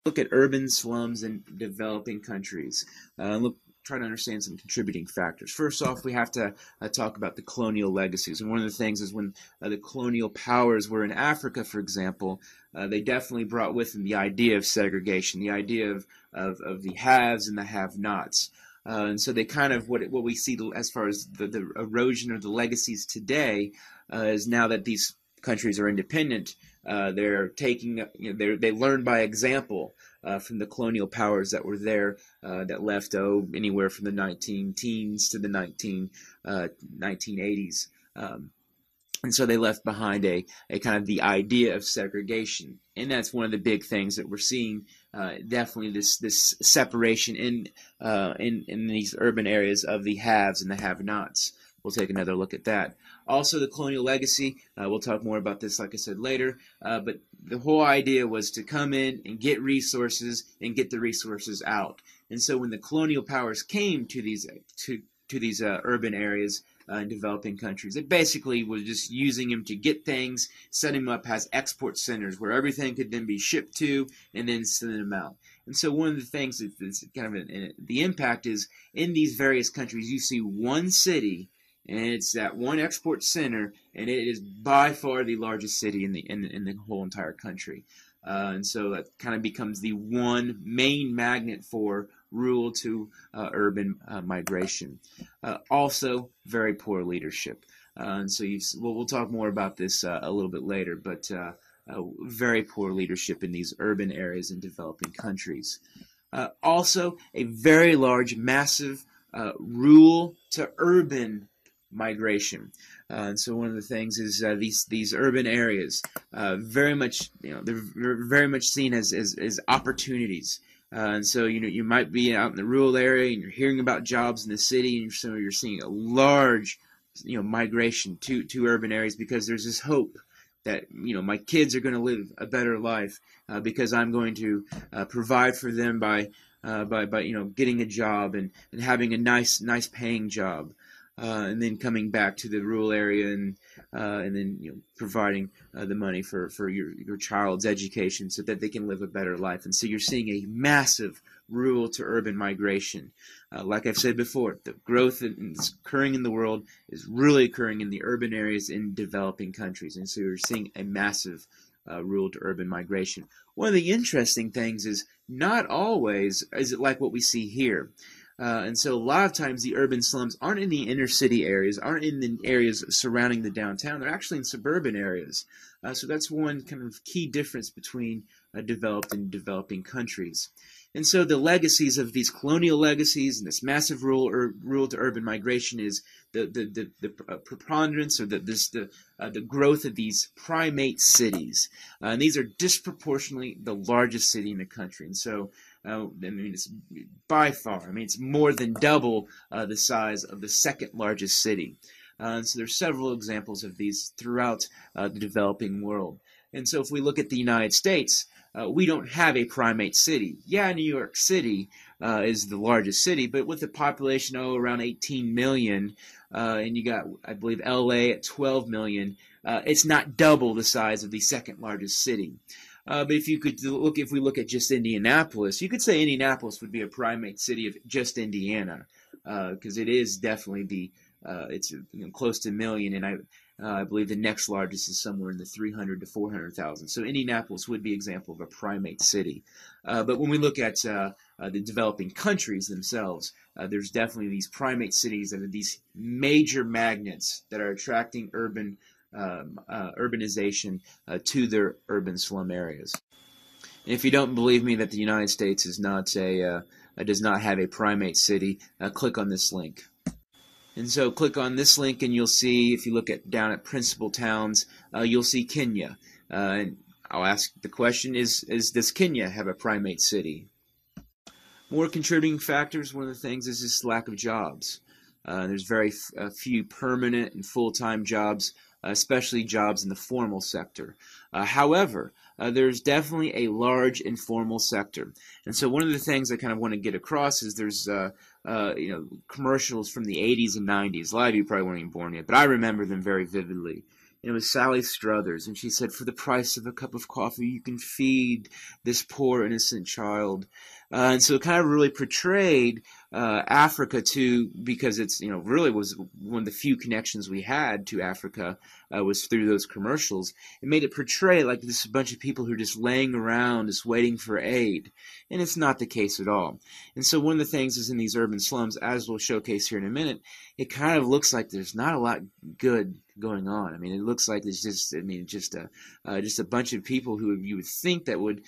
Look at urban slums in developing countries. Try to understand some contributing factors. First off, we have to talk about the colonial legacies. And one of the things is when the colonial powers were in Africa, for example, they definitely brought with them the idea of segregation, the idea of the haves and the have-nots. And so they kind of what we see as far as the erosion of the legacies today is now that these countries are independent, they're taking they learn by example from the colonial powers that were there that left anywhere from the 19 teens to the 1980s. And so they left behind a kind of the idea of segregation, and that's one of the big things that we're seeing. Definitely this separation in these urban areas of the haves and the have-nots. We'll take another look at that. Also, the colonial legacy. We'll talk more about this, like I said, later. But the whole idea was to come in and get resources and get the resources out. And so when the colonial powers came to these urban areas in developing countries, it basically was just using them to get things, setting them up as export centers where everything could then be shipped to and then send them out. And so one of the things that's kind of the impact is in these various countries, you see one city, and it's that one export center, and it is by far the largest city in the whole entire country. And so that kind of becomes the one main magnet for rural to urban migration. Also, very poor leadership. And so we'll talk more about this a little bit later, but very poor leadership in these urban areas in developing countries. Also, a very large, massive rural to urban migration. And so one of the things is these urban areas very much they're very much seen as opportunities. And so you might be out in the rural area and you're hearing about jobs in the city, and so you're seeing a large migration to urban areas because there's this hope that my kids are going to live a better life because I'm going to provide for them by getting a job and having a nice paying job. And then coming back to the rural area and then providing the money for your child's education so that they can live a better life. And so you're seeing a massive rural to urban migration. Like I've said before, the growth that's occurring in the world is really occurring in the urban areas in developing countries. And so you're seeing a massive rural to urban migration. One of the interesting things is not always is it like what we see here. And so a lot of times the urban slums aren't in the inner city areas, aren't in the areas surrounding the downtown. They're actually in suburban areas. So that's one kind of key difference between developed and developing countries. And so the legacies of these colonial legacies and this massive rural to urban migration is the preponderance or the growth of these primate cities. And these are disproportionately the largest city in the country. And so it's by far, it's more than double the size of the second largest city. And so there's several examples of these throughout the developing world. And so if we look at the United States, we don't have a primate city. Yeah, New York City is the largest city, but with a population around 18 million, and you got, I believe, LA at 12 million, it's not double the size of the second largest city. But if we look at just Indianapolis, you could say Indianapolis would be a primate city of just Indiana, because it is definitely it's close to a million, and I believe the next largest is somewhere in the 300 to 400,000. So Indianapolis would be an example of a primate city. But when we look at the developing countries themselves, there's definitely these primate cities that are these major magnets that are attracting urbanization to their urban slum areas. And if you don't believe me that the United States is not does not have a primate city, click on this link. And so click on this link and you'll see, if you look down at principal towns, you'll see Kenya. And I'll ask the question, does Kenya have a primate city? More contributing factors, one of the things is this lack of jobs. There's very few permanent and full-time jobs, especially jobs in the formal sector. However, there's definitely a large informal sector. And so one of the things I kind of want to get across is there's commercials from the 80s and 90s. A lot of you probably weren't even born yet, but I remember them very vividly. and it was Sally Struthers, and she said, "For the price of a cup of coffee, you can feed this poor innocent child." And so it kind of really portrayed Africa because it's, really was one of the few connections we had to Africa was through those commercials. It made it portray like this bunch of people who are just laying around, just waiting for aid, and it's not the case at all. And so one of the things is in these urban slums, as we'll showcase here in a minute, it kind of looks like there's not a lot good going on. I mean, it looks like there's just a bunch of people who you would think that would,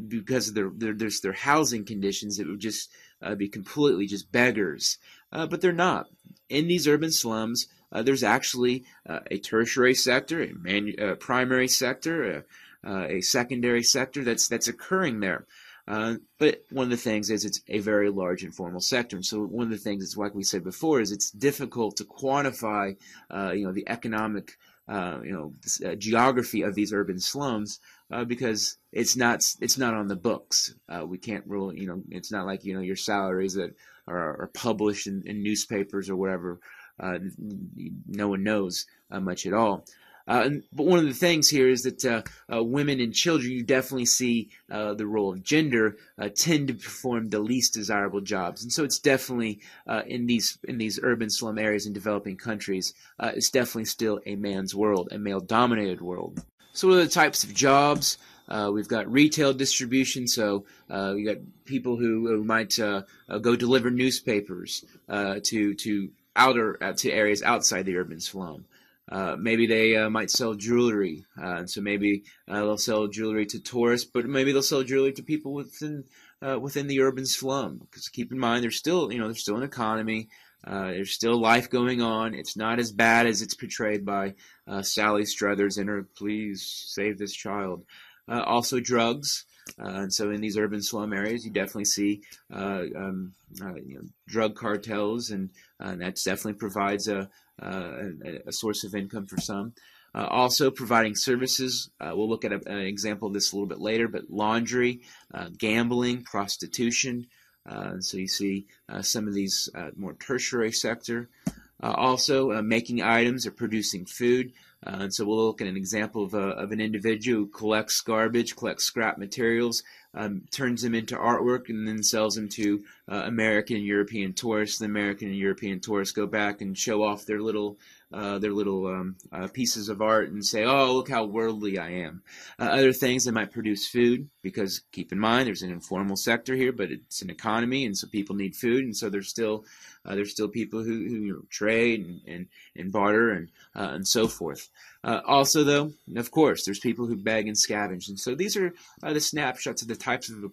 because of their housing conditions, it would just be completely just beggars, but they're not. In these urban slums, there's actually a tertiary sector, a primary sector, a secondary sector that's occurring there. But one of the things is it's a very large informal sector. And so one of the things is, like we said before, is it's difficult to quantify, the economic, geography of these urban slums because it's not on the books. We can't really, it's not like, your salaries that are published in newspapers or whatever. No one knows much at all. But one of the things here is that women and children, you definitely see the role of gender tend to perform the least desirable jobs, and so it's definitely in these urban slum areas in developing countries, it's definitely still a man's world, a male-dominated world. So what are the types of jobs? We've got retail distribution, so we got people who might go deliver newspapers to areas outside the urban slum. Maybe they might sell jewelry, and so maybe they'll sell jewelry to tourists, but maybe they'll sell jewelry to people within the urban slum. Because keep in mind, there's still an economy, there's still life going on. It's not as bad as it's portrayed by Sally Struthers in her "Please Save This Child." Also, drugs. And so in these urban slum areas, you definitely see drug cartels, and that definitely provides a source of income for some. Also providing services. We'll look at an example of this a little bit later, but laundry, gambling, prostitution. So you see some of these more tertiary sector. Also making items or producing food. And so we'll look at an example of an individual who collects garbage, collects scrap materials, turns them into artwork, and then sells them to American and European tourists. The American and European tourists go back and show off their little pieces of art and say, "Oh, look how worldly I am." Other things, they might produce food, because keep in mind there's an informal sector here, but it's an economy, and so people need food, and so there's still people who trade and barter and so forth. Also, though, of course, there's people who beg and scavenge, and so these are the snapshots of the types of